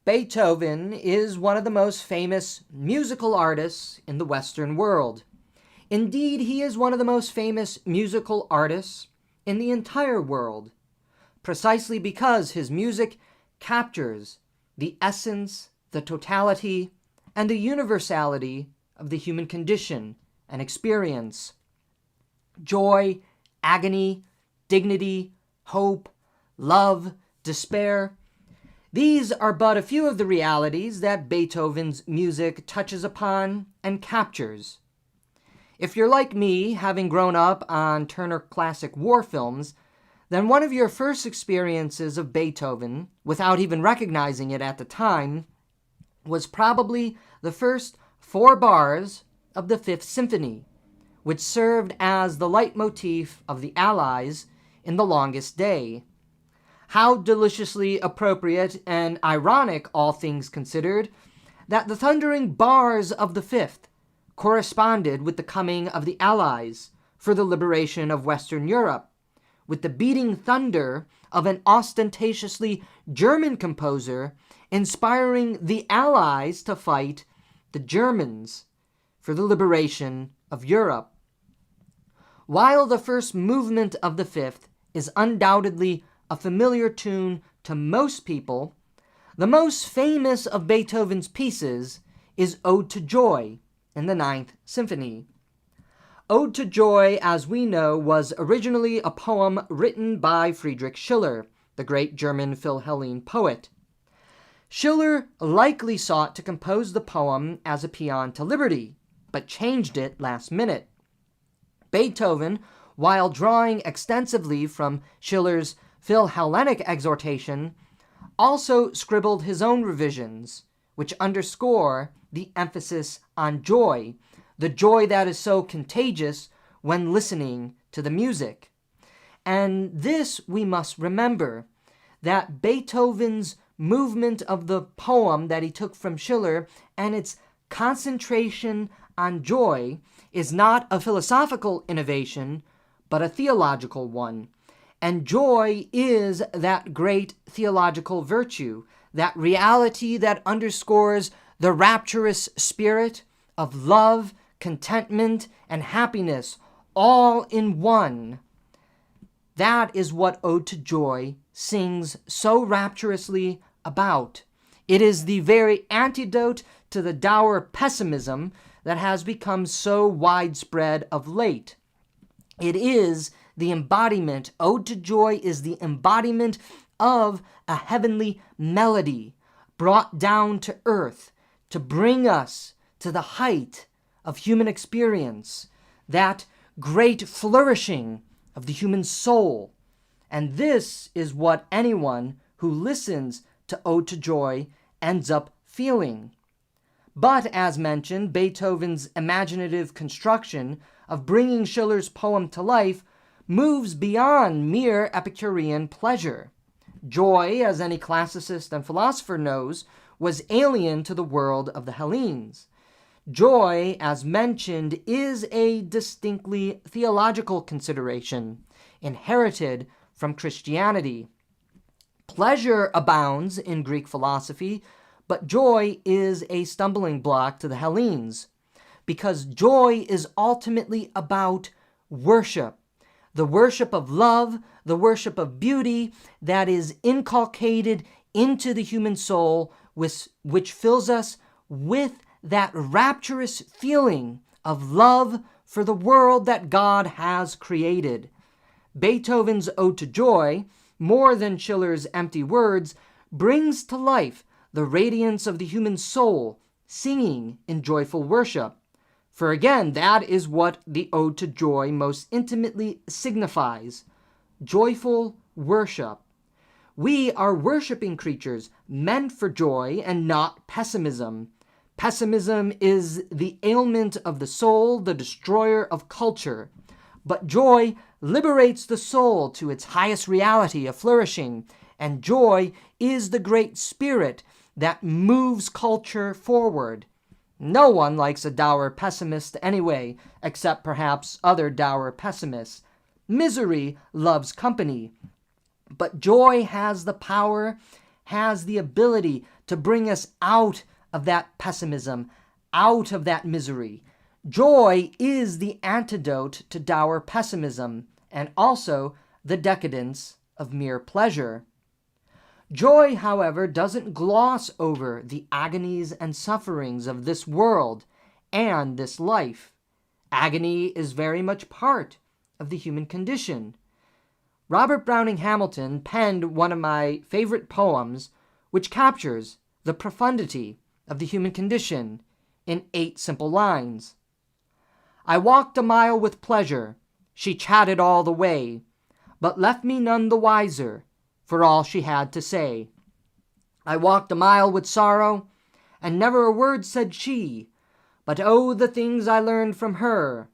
Beethoven is one of the most famous musical artists in the Western world. Indeed, he is one of the most famous musical artists in the entire world, precisely because his music captures the essence, the totality, and the universality of the human condition and experience. Joy, agony, dignity, hope, love, despair. These are but a few of the realities that Beethoven's music touches upon and captures. If you're like me, having grown up on Turner Classic War films, then one of your first experiences of Beethoven, without even recognizing it at the time, was probably the first 4 bars of the Fifth Symphony, which served as the leitmotif of the Allies in The Longest Day. How deliciously appropriate and ironic, all things considered, that the thundering bars of the Fifth corresponded with the coming of the Allies for the liberation of Western Europe, with the beating thunder of an ostentatiously German composer inspiring the Allies to fight the Germans for the liberation of Europe. While the first movement of the Fifth is undoubtedly a familiar tune to most people, the most famous of Beethoven's pieces is Ode to Joy in the Ninth Symphony. Ode to Joy, as we know, was originally a poem written by Friedrich Schiller, the great German Philhellene poet. Schiller likely sought to compose the poem as a paean to liberty, but changed it last minute. Beethoven, while drawing extensively from Schiller's Philhellenic exhortation, also scribbled his own revisions, which underscore the emphasis on joy, the joy that is so contagious when listening to the music. And this we must remember, that Beethoven's movement of the poem that he took from Schiller and its concentration on joy is not a philosophical innovation, but a theological one. And joy is that great theological virtue, that reality that underscores the rapturous spirit of love, contentment, and happiness, all in one. That is what Ode to Joy sings so rapturously about. It is the very antidote to the dour pessimism that has become so widespread of late. It is the embodiment, Ode to Joy is the embodiment of a heavenly melody brought down to earth to bring us to the height of human experience, that great flourishing of the human soul. And this is what anyone who listens to Ode to Joy ends up feeling. But, as mentioned, Beethoven's imaginative construction of bringing Schiller's poem to life moves beyond mere Epicurean pleasure. Joy, as any classicist and philosopher knows, was alien to the world of the Hellenes. Joy, as mentioned, is a distinctly theological consideration, inherited from Christianity. Pleasure abounds in Greek philosophy, but joy is a stumbling block to the Hellenes, because joy is ultimately about worship. The worship of love, the worship of beauty that is inculcated into the human soul, which fills us with that rapturous feeling of love for the world that God has created. Beethoven's Ode to Joy, more than Schiller's empty words, brings to life the radiance of the human soul, singing in joyful worship. For again, that is what the Ode to Joy most intimately signifies, joyful worship. We are worshiping creatures meant for joy and not pessimism. Pessimism is the ailment of the soul, the destroyer of culture. But joy liberates the soul to its highest reality of flourishing, and joy is the great spirit that moves culture forward. No one likes a dour pessimist anyway, except perhaps other dour pessimists. Misery loves company. But joy has the power, has the ability to bring us out of that pessimism, out of that misery. Joy is the antidote to dour pessimism and also the decadence of mere pleasure. Joy, however, doesn't gloss over the agonies and sufferings of this world and this life. Agony is very much part of the human condition. Robert Browning Hamilton penned one of my favorite poems, which captures the profundity of the human condition in 8 simple lines. I walked a mile with pleasure, she chatted all the way, but left me none the wiser for all she had to say. I walked a mile with sorrow, and never a word said she, but oh, the things I learned from her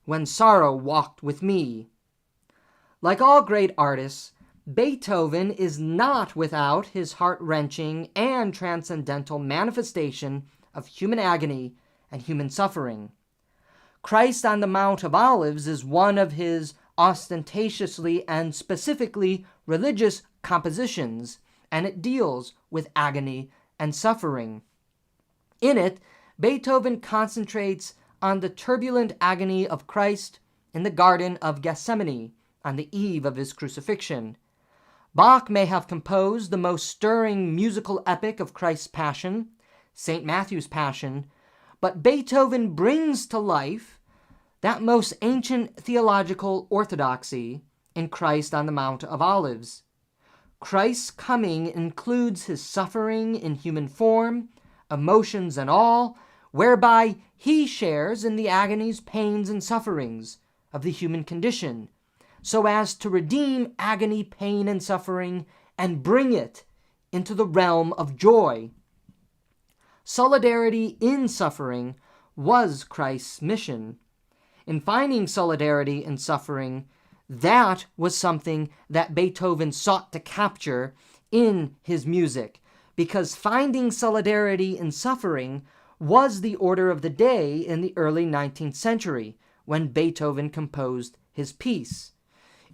when sorrow walked with me. Like all great artists, Beethoven is not without his heart-wrenching and transcendental manifestation of human agony and human suffering. Christ on the Mount of Olives is one of his ostentatiously and specifically religious compositions, and it deals with agony and suffering. In it, Beethoven concentrates on the turbulent agony of Christ in the Garden of Gethsemane on the eve of his crucifixion. Bach may have composed the most stirring musical epic of Christ's Passion, St. Matthew's Passion, but Beethoven brings to life that most ancient theological orthodoxy in Christ on the Mount of Olives. Christ's coming includes his suffering in human form, emotions and all, whereby he shares in the agonies, pains, and sufferings of the human condition, so as to redeem agony, pain, and suffering and bring it into the realm of joy. Solidarity in suffering was Christ's mission. In finding solidarity in suffering, that was something that Beethoven sought to capture in his music, because finding solidarity in suffering was the order of the day in the early 19th century when Beethoven composed his piece.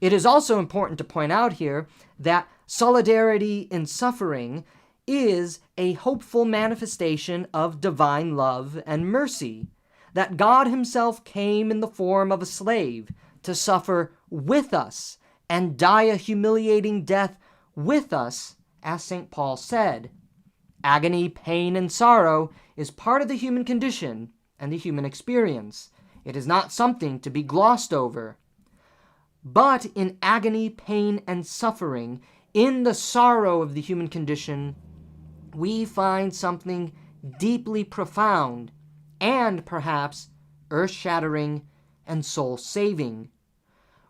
It is also important to point out here that solidarity in suffering is a hopeful manifestation of divine love and mercy, that God himself came in the form of a slave to suffer with us and die a humiliating death with us, as St. Paul said. Agony, pain, and sorrow is part of the human condition and the human experience. It is not something to be glossed over. But in agony, pain, and suffering, in the sorrow of the human condition, we find something deeply profound and perhaps earth-shattering and soul-saving.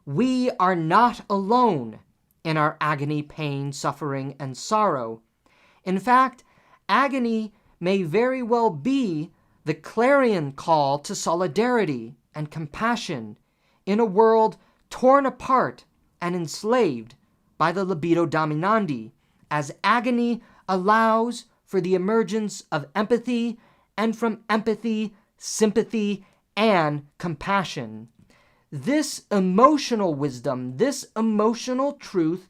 We are not alone in our agony, pain, suffering, and sorrow. In fact, agony may very well be the clarion call to solidarity and compassion in a world torn apart and enslaved by the libido dominandi, as agony allows for the emergence of empathy, and from empathy, sympathy, and compassion. This emotional wisdom, this emotional truth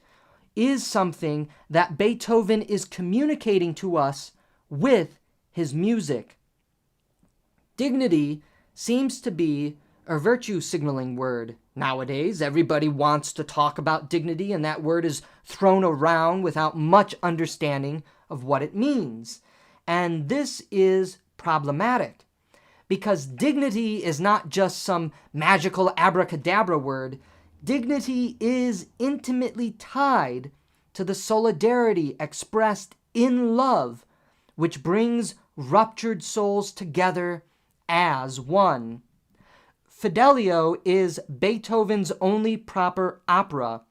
is something that Beethoven is communicating to us with his music. Dignity seems to be a virtue signaling word nowadays. Everybody wants to talk about dignity, and that word is thrown around without much understanding of what it means. And this is problematic, because dignity is not just some magical abracadabra word. Dignity is intimately tied to the solidarity expressed in love, which brings ruptured souls together as one. Fidelio is Beethoven's only proper opera,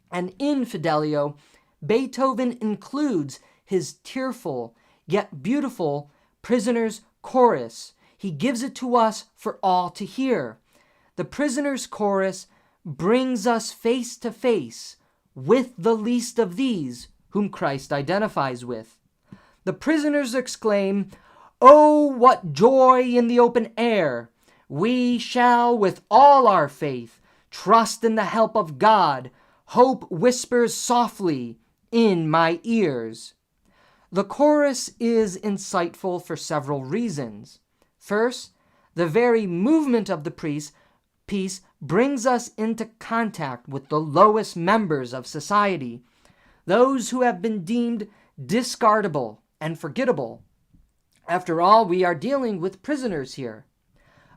and in Fidelio, Beethoven includes his tearful yet beautiful Prisoner's Chorus. He gives it to us for all to hear. The Prisoner's Chorus brings us face to face with the least of these whom Christ identifies with. The prisoners exclaim, "Oh, what joy in the open air! We shall with all our faith trust in the help of God. Hope whispers softly in my ears." The chorus is insightful for several reasons. First, the very movement of the piece brings us into contact with the lowest members of society, those who have been deemed discardable and forgettable. After all, we are dealing with prisoners here.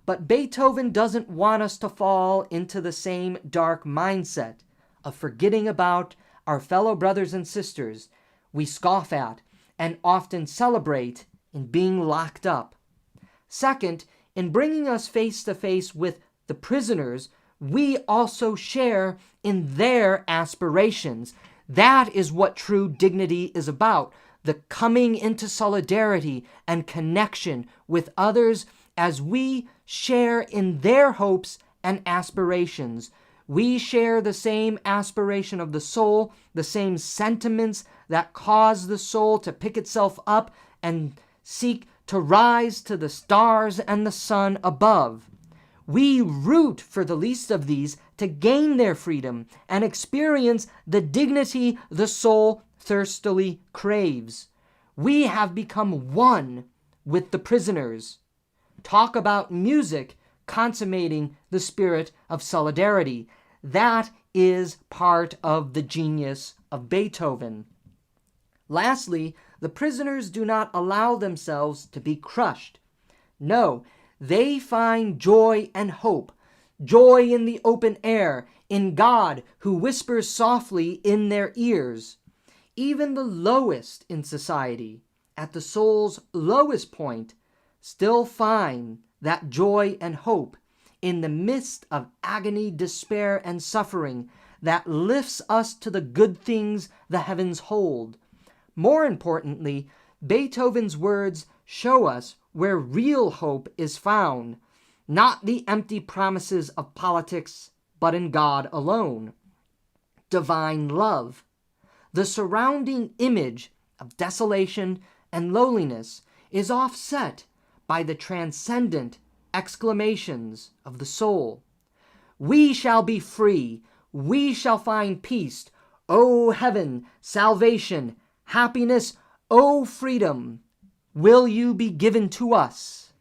But Beethoven doesn't want us to fall into the same dark mindset of forgetting about our fellow brothers and sisters we scoff at and often celebrate in being locked up. Second, in bringing us face to face with the prisoners, we also share in their aspirations. That is what true dignity is about, the coming into solidarity and connection with others as we share in their hopes and aspirations. We share the same aspiration of the soul, the same sentiments that cause the soul to pick itself up and seek to rise to the stars and the sun above. We root for the least of these to gain their freedom and experience the dignity the soul thirstily craves. We have become one with the prisoners. Talk about music consummating the spirit of solidarity. That is part of the genius of Beethoven. Lastly, the prisoners do not allow themselves to be crushed. No, they find joy and hope, joy in the open air, in God who whispers softly in their ears. Even the lowest in society, at the soul's lowest point, still find that joy and hope in the midst of agony, despair, and suffering that lifts us to the good things the heavens hold. More importantly, Beethoven's words show us where real hope is found, not the empty promises of politics, but in God alone. Divine love. The surrounding image of desolation and lowliness is offset by the transcendent exclamations of the soul. We shall be free. We shall find peace. O heaven, salvation, happiness, O freedom, will you be given to us?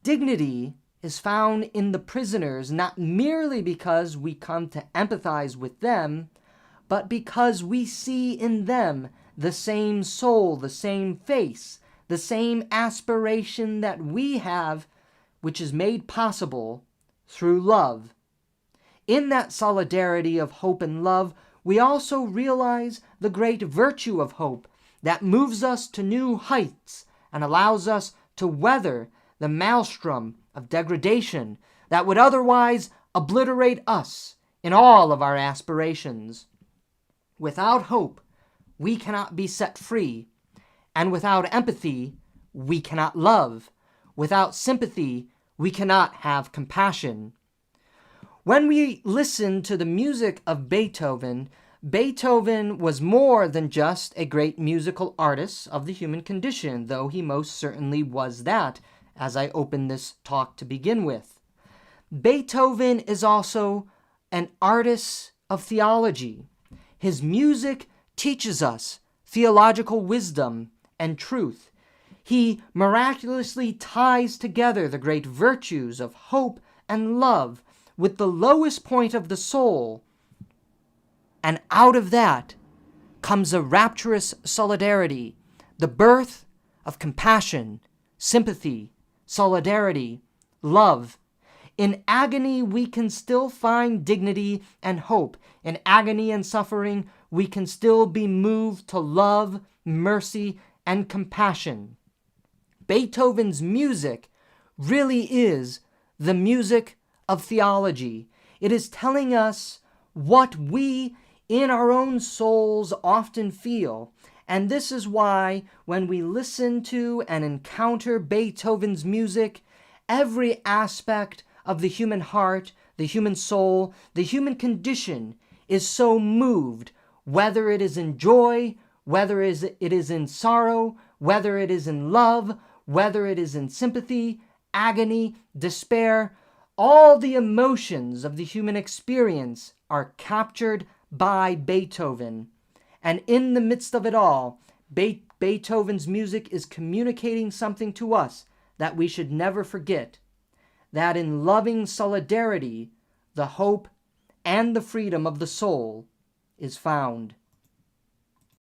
Dignity is found in the prisoners not merely because we come to empathize with them, but because we see in them the same soul, the same face, the same aspiration that we have, which is made possible through love. In that solidarity of hope and love, we also realize the great virtue of hope that moves us to new heights and allows us to weather the maelstrom of degradation that would otherwise obliterate us in all of our aspirations. Without hope, we cannot be set free, and without empathy, we cannot love. Without sympathy, we cannot have compassion. When we listen to the music of Beethoven, Beethoven was more than just a great musical artist of the human condition, though he most certainly was that, as I open this talk to begin with. Beethoven is also an artist of theology. His music teaches us theological wisdom and truth. He miraculously ties together the great virtues of hope and love with the lowest point of the soul, and out of that comes a rapturous solidarity, the birth of compassion, sympathy, solidarity, love. In agony, we can still find dignity and hope. In agony and suffering, we can still be moved to love, mercy, and compassion. Beethoven's music really is the music of theology. It is telling us what we in our own souls often feel. And this is why when we listen to and encounter Beethoven's music, every aspect of the human heart, the human soul, the human condition is so moved, whether it is in joy, whether it is in sorrow, whether it is in love, whether it is in sympathy, agony, despair. All the emotions of the human experience are captured by Beethoven. And in the midst of it all, Beethoven's music is communicating something to us that we should never forget, that in loving solidarity, the hope and the freedom of the soul is found.